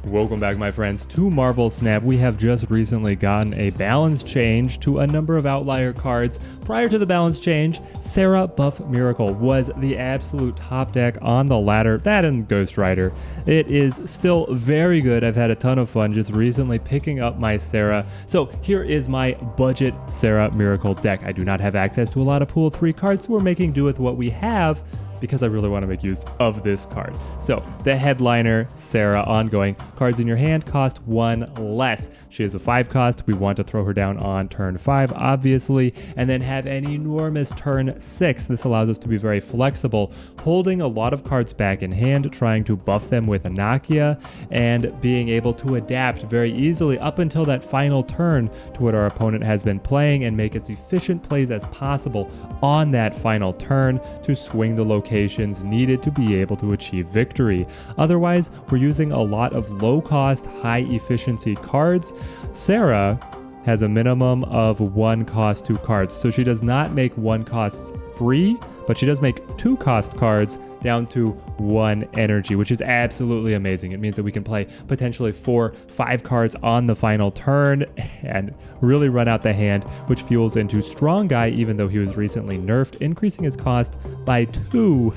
Welcome back, my friends, to Marvel Snap. We have just recently gotten a balance change to a number of outlier cards. Prior to the balance change, Sera Miracle was the absolute top deck on the ladder, that and Ghost Rider. It is still very good. I've had a ton of fun just recently picking up my Sera. So here is my budget Sera Miracle deck. I do not have access to a lot of pool 3 cards, so we're making do with what we have, because I really want to make use of this card. So the headliner, Sera, ongoing. Cards in your hand cost 1 less. She is a 5 cost. We want to throw her down on turn 5, obviously, and then have an enormous turn 6. This allows us to be very flexible, holding a lot of cards back in hand, trying to buff them with a Nakia, and being able to adapt very easily up until that final turn to what our opponent has been playing and make as efficient plays as possible on that final turn to swing the locations needed to be able to achieve victory. Otherwise, we're using a lot of low-cost, high-efficiency cards. Sera has a minimum of 1 cost 2 cards, so she does not make 1 costs free, but she does make 2 cost cards down to 1 energy, which is absolutely amazing. It means that we can play potentially 4, 5 cards on the final turn and really run out the hand, which fuels into Strong Guy, even though he was recently nerfed, increasing his cost by 2.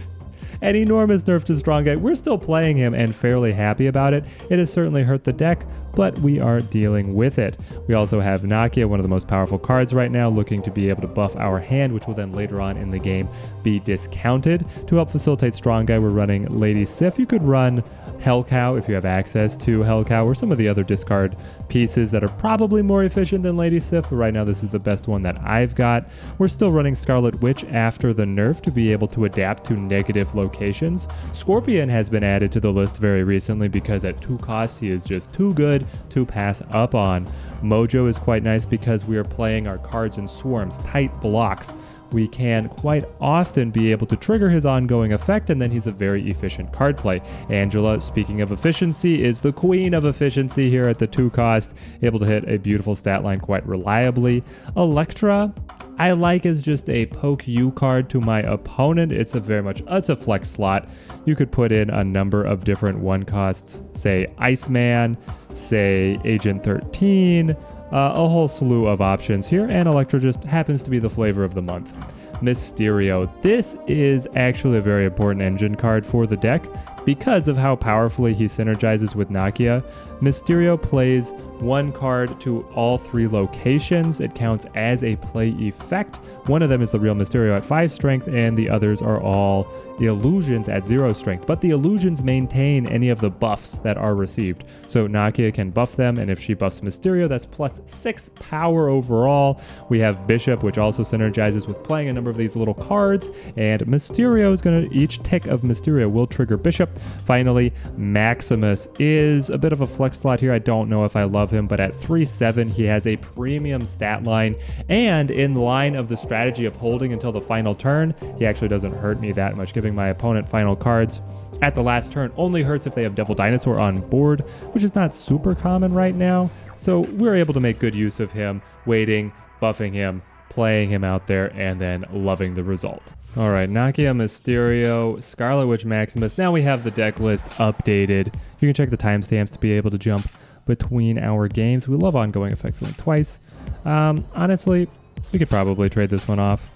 An enormous nerf to Strong Guy. We're still playing him and fairly happy about it. It has certainly hurt the deck, but we are dealing with it. We also have Nakia, one of the most powerful cards right now, looking to be able to buff our hand, which will then later on in the game be discounted. To help facilitate Strong Guy, we're running Lady Sif. You could run Hell Cow if you have access to Hell Cow, or some of the other discard pieces that are probably more efficient than Lady Sif, but right now this is the best one that I've got. We're still running Scarlet Witch after the nerf to be able to adapt to negative locations. Scorpion has been added to the list very recently because at 2 costs he is just too good to pass up on. Mojo is quite nice because we are playing our cards in swarms, tight blocks. We can quite often be able to trigger his ongoing effect, and then he's a very efficient card play. Angela, speaking of efficiency, is the queen of efficiency here at the 2 cost, able to hit a beautiful stat line quite reliably. Elektra, I like as just a poke you card to my opponent. It's a flex slot. You could put in a number of different 1 costs, say Iceman, say Agent 13, a whole slew of options here, and Elektra just happens to be the flavor of the month. Mysterio. This is actually a very important engine card for the deck because of how powerfully he synergizes with Nakia. Mysterio plays 1 card to all 3 locations. It counts as a play effect. One of them is the real Mysterio at 5 strength, and the others are all the illusions at 0 strength, but the illusions maintain any of the buffs that are received. So Nakia can buff them, and if she buffs Mysterio, that's plus 6 power overall. We have Bishop, which also synergizes with playing a number of these little cards, and Mysterio is going to, each tick of Mysterio will trigger Bishop. Finally, Maximus is a bit of a flex slot here. I don't know if I love him, but at 3/7, he has a premium stat line, and in line of the strategy of holding until the final turn, he actually doesn't hurt me that much. Giving my opponent final cards at the last turn only hurts if they have Devil Dinosaur on board, which is not super common right now. So we're able to make good use of him, waiting, buffing him, playing him out there, and then loving the result. All right, Nakia, Mysterio, Scarlet Witch, Maximus. Now we have the deck list updated. You can check the timestamps to be able to jump between our games. We love ongoing effects only twice. Honestly, we could probably trade this one off.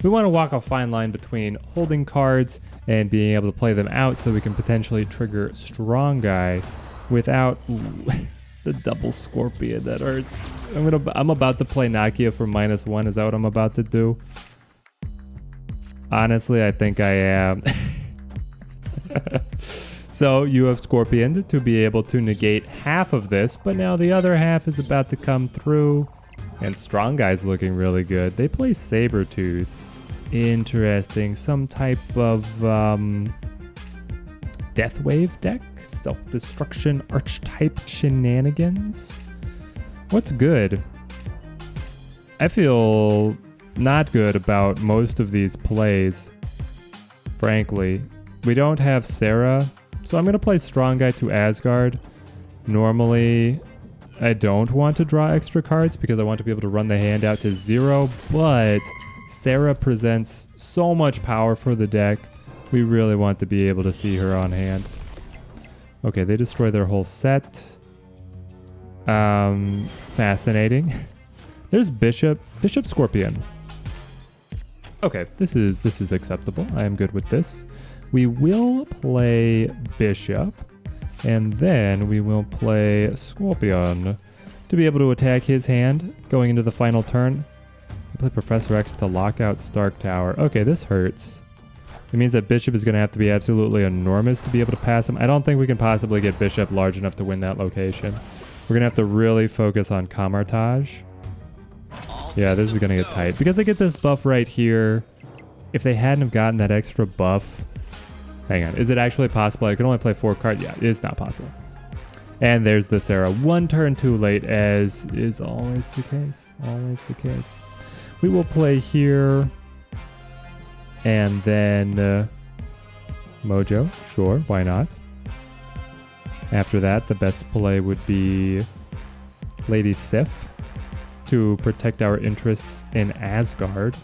We want to walk a fine line between holding cards and being able to play them out so we can potentially trigger Strong Guy without the double Scorpion. That hurts. I'm about to play Nakia for -1. Is that what I'm about to do? Honestly, I think I am. So you have Scorpion to be able to negate half of this, but now the other half is about to come through. And Strong Guy's looking really good. They play Sabretooth. Interesting. Some type of Death Wave deck? Self-destruction archetype shenanigans? What's good? I feel not good about most of these plays, frankly. We don't have Sera, so I'm going to play Strong Guy to Asgard. Normally, I don't want to draw extra cards because I want to be able to run the hand out to 0, but Sera presents so much power for the deck. We really want to be able to see her on hand. Okay, they destroy their whole set. Fascinating. There's Bishop Scorpion. Okay, this is acceptable. I am good with this. We will play Bishop, and then we will play Scorpion to be able to attack his hand going into the final turn. I play Professor X to lock out Stark Tower. Okay, this hurts. It means that Bishop is going to have to be absolutely enormous to be able to pass him. I don't think we can possibly get Bishop large enough to win that location. We're going to have to really focus on Camartage. Yeah, this is going to get tight. Because they get this buff right here. If they hadn't have gotten that extra buff... Hang on. Is it actually possible? I can only play 4 cards. Yeah, it's not possible. And there's the Sera. 1 turn too late, as is always the case. Always the case. We will play here. And then Mojo. Sure, why not? After that, the best play would be Lady Sif to protect our interests in Asgard.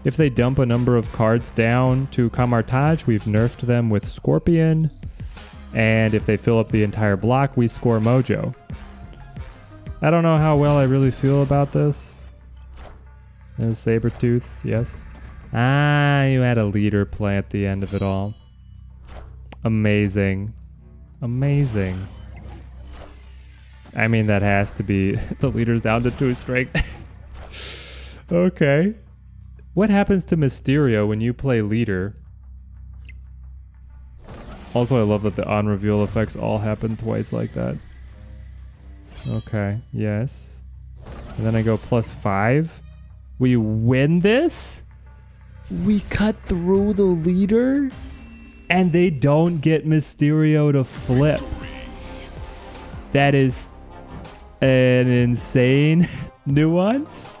If they dump a number of cards down to Camartage, we've nerfed them with Scorpion. And if they fill up the entire block, we score Mojo. I don't know how well I really feel about this. There's Sabretooth, yes. Ah, you had a leader play at the end of it all. Amazing. Amazing. I mean, that has to be... the leader's down to 2 strength. Okay. What happens to Mysterio when you play leader? Also, I love that the on-reveal effects all happen twice like that. Okay, yes. And then I go +5. We win this? We cut through the leader? And they don't get Mysterio to flip. That is an insane nuance.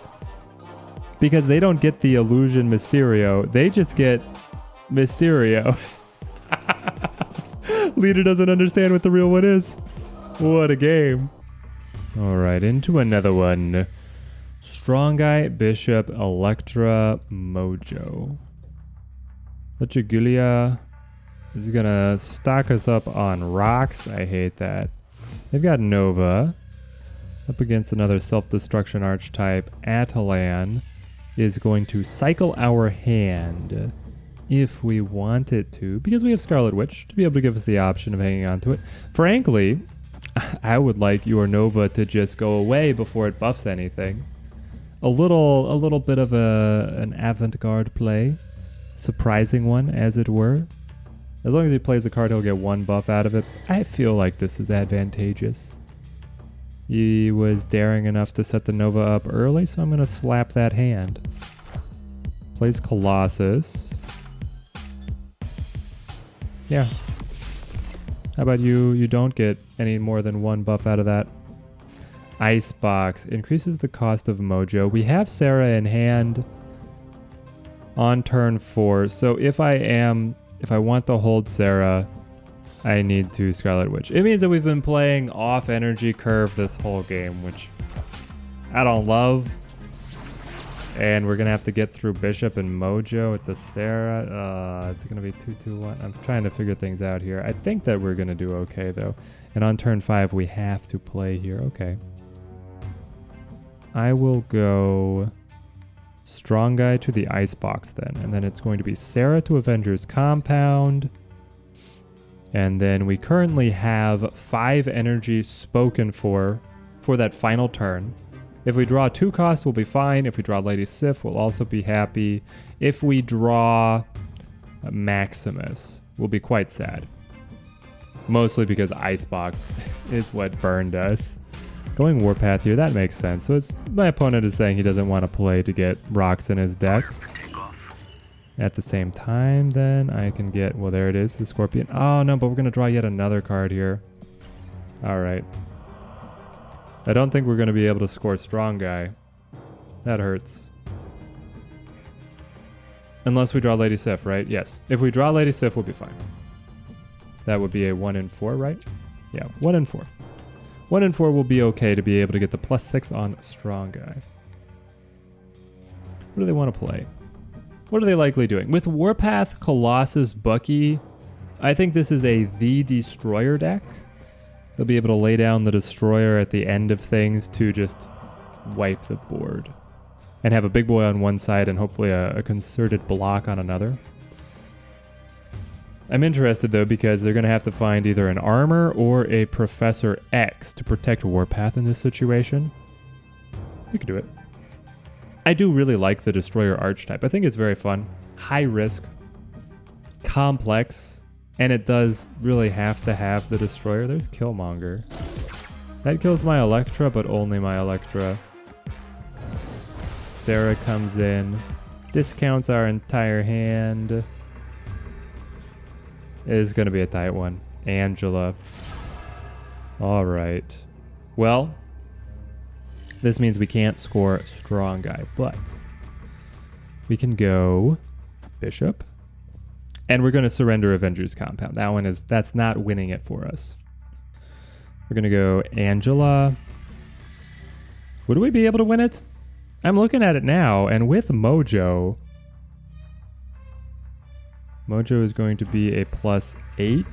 Because they don't get the illusion Mysterio. They just get Mysterio. Leader doesn't understand what the real one is. What a game. Alright, into another one. Strong Guy, Bishop, Elektra, Mojo. Lechugulia is gonna stock us up on rocks. I hate that. They've got Nova. Up against another self-destruction archetype. Atalan is going to cycle our hand if we want it to, because we have Scarlet Witch to be able to give us the option of hanging on to it. Frankly, I would like your Nova to just go away before it buffs anything. A little bit of an avant-garde play. Surprising one, as it were. As long as he plays a card, he'll get 1 buff out of it. I feel like this is advantageous. He was daring enough to set the Nova up early, so I'm going to slap that hand. Plays Colossus. Yeah. How about you? You don't get any more than 1 buff out of that. Icebox increases the cost of Mojo. We have Sera in hand on turn 4, so if I want to hold Sera, I need to Scarlet Witch. It means that we've been playing off energy curve this whole game, which I don't love. And we're gonna have to get through Bishop and Mojo with the Sera. It's gonna be 2-2-1. I'm trying to figure things out here. I think that we're gonna do okay though. And on turn 5, we have to play here. Okay. I will go Strong Guy to the Icebox then. And then it's going to be Sera to Avengers Compound. And then we currently have 5 energy spoken for that final turn. If we draw 2 costs, we'll be fine. If we draw Lady Sif, we'll also be happy. If we draw Maximus, we'll be quite sad. Mostly because Icebox is what burned us. Going Warpath here, that makes sense. So my opponent is saying he doesn't want to play to get rocks in his deck. At the same time, then, I can get... Well, there it is, the Scorpion. Oh, no, but we're going to draw yet another card here. All right. I don't think we're going to be able to score Strong Guy. That hurts. Unless we draw Lady Sif, right? Yes. If we draw Lady Sif, we'll be fine. That would be a 1 in 4, right? Yeah, 1 in 4. 1 in 4 will be okay to be able to get the +6 on Strong Guy. What do they want to play? What are they likely doing? With Warpath, Colossus, Bucky, I think this is the Destroyer deck. They'll be able to lay down the Destroyer at the end of things to just wipe the board. And have a big boy on one side and hopefully a concerted block on another. I'm interested though because they're going to have to find either an armor or a Professor X to protect Warpath in this situation. We could do it. I do really like the Destroyer archetype. I think it's very fun. High risk. Complex. And it does really have to have the Destroyer. There's Killmonger. That kills my Elektra, but only my Elektra. Sera comes in. Discounts our entire hand. It is going to be a tight one. Angela. Alright. Well, this means we can't score Strong Guy, but we can go Bishop. And we're going to surrender Avengers Compound. That's not winning it for us. We're going to go Angela. Would we be able to win it? I'm looking at it now, and with Mojo, Mojo is going to be a +8,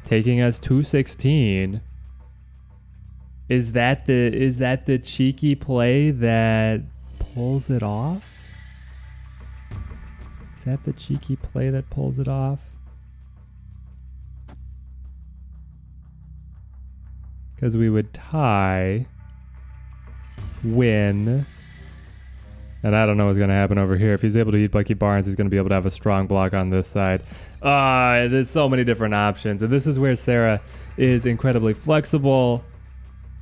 taking us to 16. Is that the cheeky play that pulls it off? Is that the cheeky play that pulls it off? Because we would tie, win, and I don't know what's going to happen over here. If he's able to eat Bucky Barnes, he's going to be able to have a strong block on this side. There's so many different options, and this is where Sera is incredibly flexible.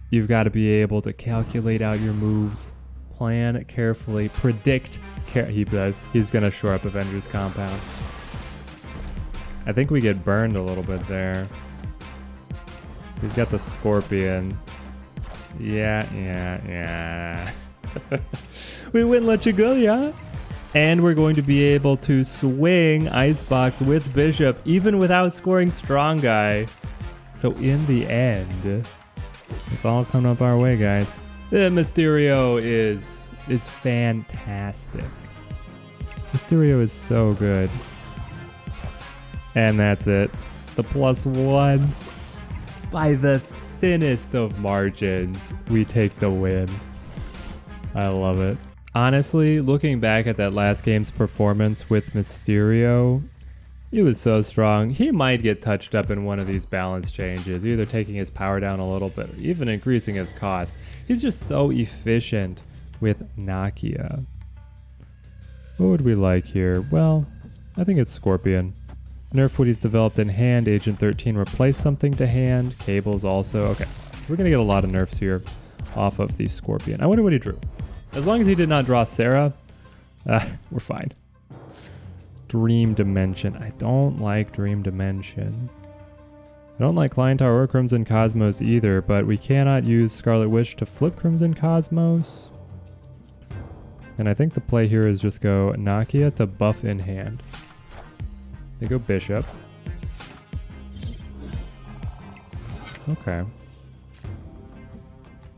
You've got to be able to calculate out your moves, plan carefully, predict. He does. He's going to shore up Avengers Compound. I think we get burned a little bit there. He's got the Scorpion. Yeah. We wouldn't let you go, yeah? And we're going to be able to swing Icebox with Bishop, even without scoring Strong Guy. So in the end, it's all coming up our way, guys. The Mysterio is fantastic. Mysterio is so good. And that's it. The +1. By the thinnest of margins, we take the win. I love it. Honestly, looking back at that last game's performance with Mysterio, he was so strong. He might get touched up in one of these balance changes, either taking his power down a little bit or even increasing his cost. He's just so efficient with Nakia. What would we like here? Well, I think it's Scorpion. Nerf what he's developed in hand. Agent 13 replace something to hand. Cables also. Okay, we're going to get a lot of nerfs here off of the Scorpion. I wonder what he drew. As long as he did not draw Sera, we're fine. Dream Dimension. I don't like Dream Dimension. I don't like Kleintar or Crimson Cosmos either, but we cannot use Scarlet Witch to flip Crimson Cosmos. And I think the play here is just go Nakia to buff in hand. They go Bishop. Okay.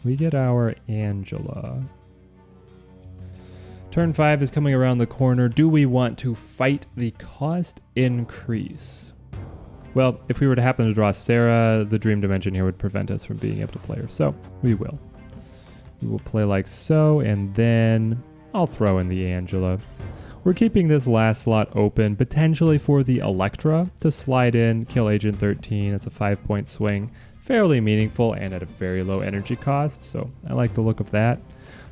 We get our Angela. Turn 5 is coming around the corner. Do we want to fight the cost increase? Well, if we were to happen to draw Sera, the Dream Dimension here would prevent us from being able to play her. So we will. We will play like so, and then I'll throw in the Angela. We're keeping this last slot open, potentially for the Elektra to slide in, kill Agent 13. It's a 5-point swing. Fairly meaningful and at a very low energy cost, so I like the look of that.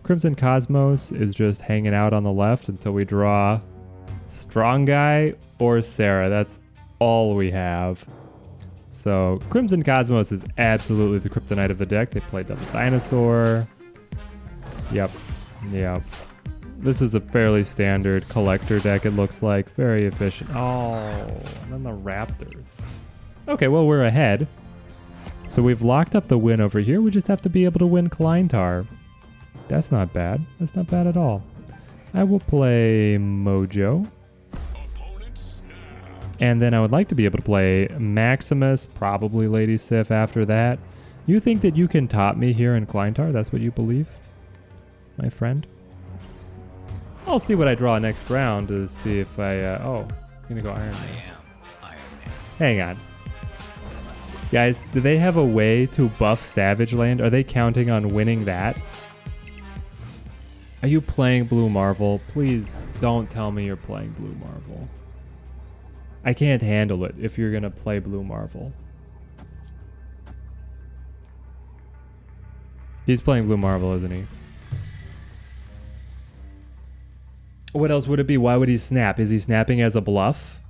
Crimson Cosmos is just hanging out on the left until we draw Strong Guy or Sera. That's all we have. So Crimson Cosmos is absolutely the kryptonite of the deck. They played Double Dinosaur. Yep. This is a fairly standard collector deck, it looks like. Very efficient. Oh, and then the Raptors. Okay, well, we're ahead. So we've locked up the win over here. We just have to be able to win Kleintar. That's not bad. That's not bad at all. I will play Mojo. And then I would like to be able to play Maximus, probably Lady Sif after that. You think that you can top me here in Kleintar? That's what you believe, my friend? I'll see what I draw next round to see if I... oh, I'm going to go Iron Man. Hang on. Guys, do they have a way to buff Savage Land? Are they counting on winning that? Are you playing Blue Marvel? Please don't tell me you're playing Blue Marvel. I can't handle it if you're gonna play Blue Marvel. He's playing Blue Marvel, isn't he? What else would it be? Why would he snap? Is he snapping as a bluff?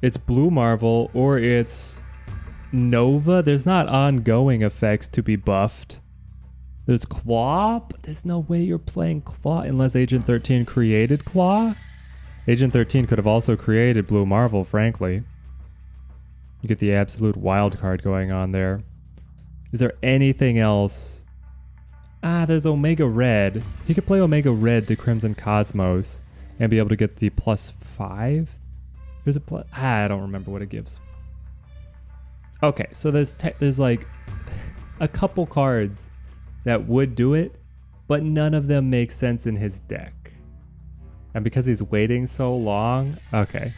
It's Blue Marvel or it's Nova. There's not ongoing effects to be buffed. There's Claw, but there's no way you're playing Claw unless Agent 13 created Claw. Agent 13 could have also created Blue Marvel, frankly. You get the absolute wild card going on there. Is there anything else? Ah, there's Omega Red. He could play Omega Red to Crimson Cosmos and be able to get the +5. There's a plus. I don't remember what it gives. Okay, so there's like a couple cards that would do it, but none of them make sense in his deck. And because he's waiting so long, okay.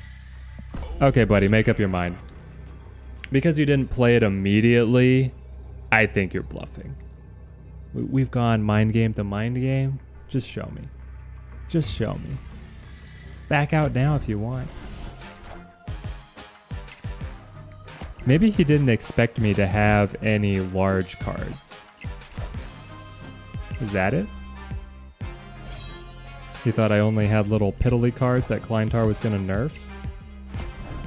Okay, buddy, make up your mind. Because you didn't play it immediately, I think you're bluffing. We've gone mind game to mind game. Just show me. Just show me. Back out now if you want. Maybe he didn't expect me to have any large cards. Is that it? He thought I only had little piddly cards that Kleintar was gonna nerf?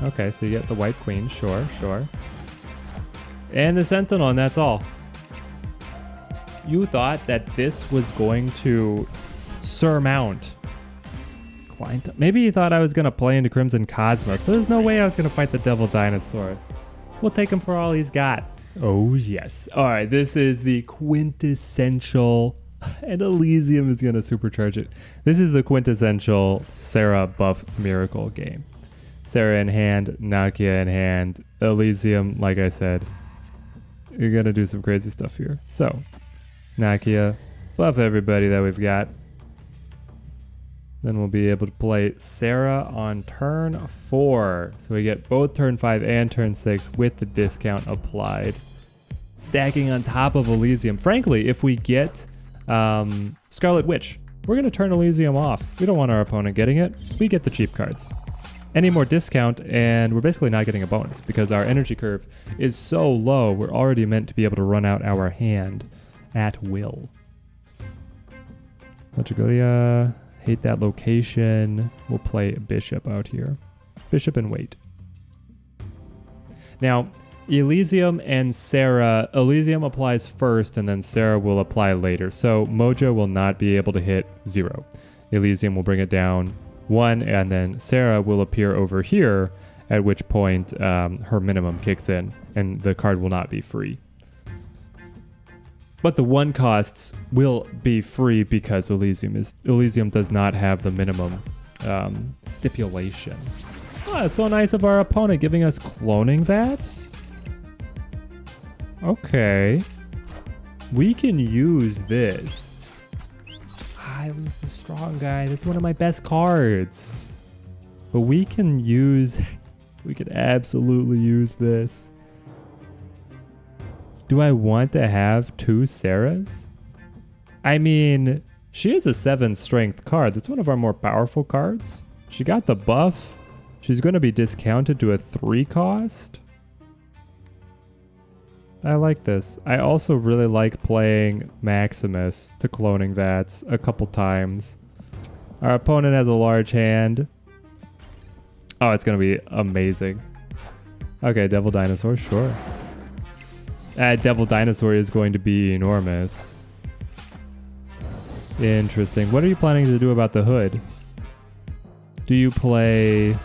Okay, so you get the White Queen, sure. And the Sentinel, and that's all. You thought that this was going to surmount Kleintar. Maybe you thought I was gonna play into Crimson Cosmos, but there's no way I was gonna fight the Devil Dinosaur. We'll take him for all he's got. Oh yes. Alright, this is the quintessential, and Elysium is gonna supercharge it. This is the quintessential Sera buff Miracle game. Sera in hand, Nakia in hand, Elysium, like I said. You're gonna do some crazy stuff here. So, Nakia, buff everybody that we've got. Then we'll be able to play Sera on turn 4. So we get both turn 5 and turn 6 with the discount applied. Stacking on top of Elysium. Frankly, if we get Scarlet Witch, we're going to turn Elysium off. We don't want our opponent getting it. We get the cheap cards. Any more discount, and we're basically not getting a bonus because our energy curve is so low, we're already meant to be able to run out our hand at will. Legigolia. Hate that location. We'll play Bishop out here. Bishop and wait. Now, Elysium and Sera. Elysium applies first and then Sera will apply later. So Mojo will not be able to hit 0. Elysium will bring it down 1 and then Sera will appear over here, at which point her minimum kicks in and the card will not be free. But the 1 costs will be free because Elysium does not have the minimum stipulation. Oh, that's so nice of our opponent giving us cloning vats. Okay. We can use this. I lose the strong guy. That's one of my best cards. But we can use... we could absolutely use this. Do I want to have 2 Seras? I mean, she is a 7 strength card. That's one of our more powerful cards. She got the buff. She's going to be discounted to a 3 cost. I like this. I also really like playing Maximus to cloning vats a couple times. Our opponent has a large hand. Oh, it's going to be amazing. Okay, Devil Dinosaur, sure. Devil Dinosaur is going to be enormous. Interesting. What are you planning to do about the hood? Do you play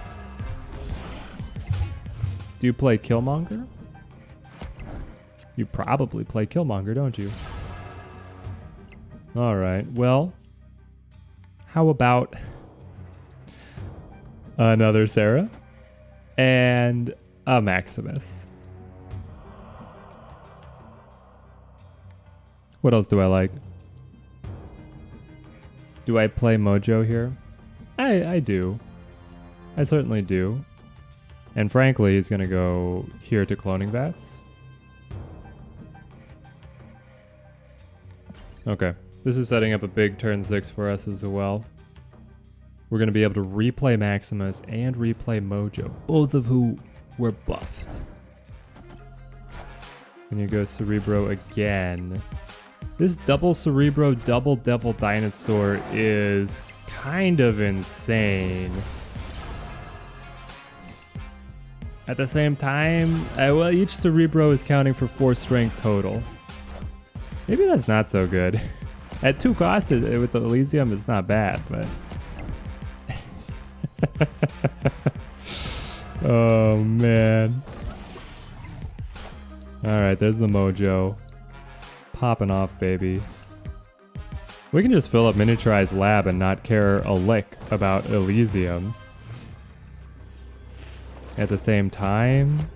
Killmonger? You probably play Killmonger, don't you? Alright, well, how about another Sera and a Maximus? What else do I like? Do I play Mojo here? I do. I certainly do. And frankly, he's going to go here to cloning vats. Okay. This is setting up a big turn 6 for us as well. We're going to be able to replay Maximus and replay Mojo, both of who were buffed. And you go Cerebro again. This double Cerebro, double Devil Dinosaur is kind of insane. At the same time, well, each Cerebro is counting for 4 strength total. Maybe that's not so good. At 2 cost with the Elysium, it's not bad, but... Oh, man. Alright, there's the Mojo. Popping off, baby. We can just fill up Miniaturized Lab and not care a lick about Elysium. At the same time...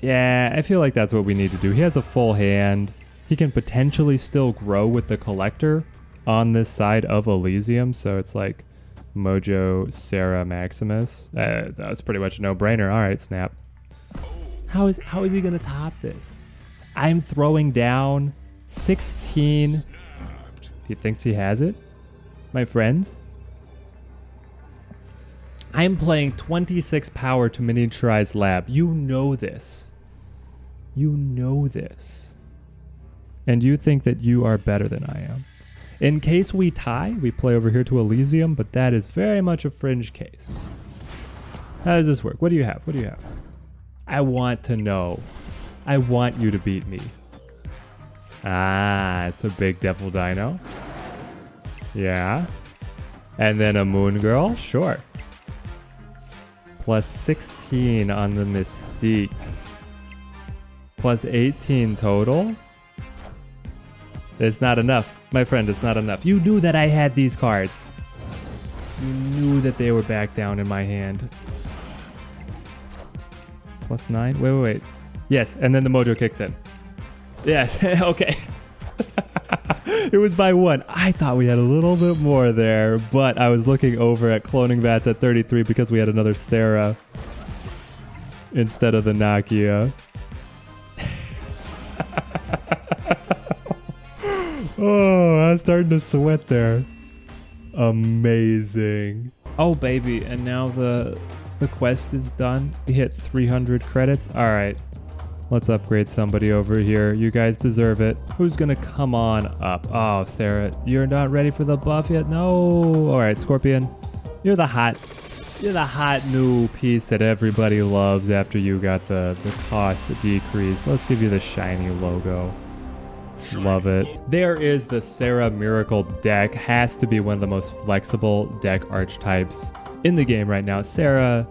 Yeah, I feel like that's what we need to do. He has a full hand. He can potentially still grow with the Collector on this side of Elysium, so it's like Mojo, Sera, Maximus. That was pretty much a no-brainer. All right, snap. How is he gonna top this? I'm throwing down 16. He thinks he has it, my friend. I'm playing 26 power to Miniaturized Lab. You know this. You know this. And you think that you are better than I am. In case we tie, we play over here to Elysium, but that is very much a fringe case. How does this work? What do you have? What do you have? I want to know. I want you to beat me. Ah, it's a big Devil Dino. Yeah. And then a Moon Girl? Sure. Plus 16 on the Mystique. Plus 18 total? It's not enough. My friend, it's not enough. You knew that I had these cards. You knew that they were back down in my hand. Plus 9? Wait. Yes, and then the Mojo kicks in. Yes, okay. It was by 1. I thought we had a little bit more there, but I was looking over at cloning vats at 33 because we had another Sera instead of the Nakia. Oh, I was starting to sweat there. Amazing. Oh, baby, and now the quest is done. We hit 300 credits. All right, let's upgrade somebody over here. You guys deserve it. Who's gonna come on up? Oh, Sera, you're not ready for the buff yet? No. All right, Scorpion, you're the hot new piece that everybody loves after you got the cost decrease. Let's give you the shiny logo. Love it. There is the Sera Miracle deck. Has to be one of the most flexible deck archetypes in the game right now. Sera's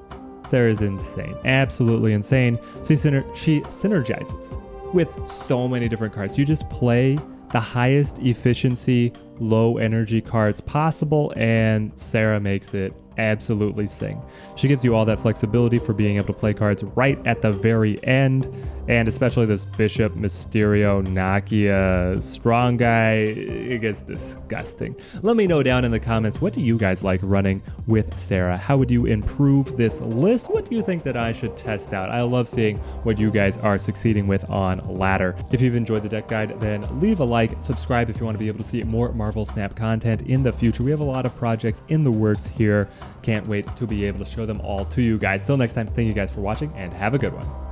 insane. Absolutely insane. She synergizes with so many different cards. You just play the highest efficiency, low energy cards possible, and Sera makes it absolutely sing. She gives you all that flexibility for being able to play cards right at the very end, and especially this Bishop, Mysterio, Nakia, Strong Guy, it gets disgusting. Let me know down in the comments, what do you guys like running with Sera? How would you improve this list? What do you think that I should test out? I love seeing what you guys are succeeding with on ladder. If you've enjoyed the deck guide, then leave a like, subscribe if you want to be able to see more Marvel Snap content in the future. We have a lot of projects in the works here. Can't wait to be able to show them all to you guys. Till next time, thank you guys for watching and have a good one.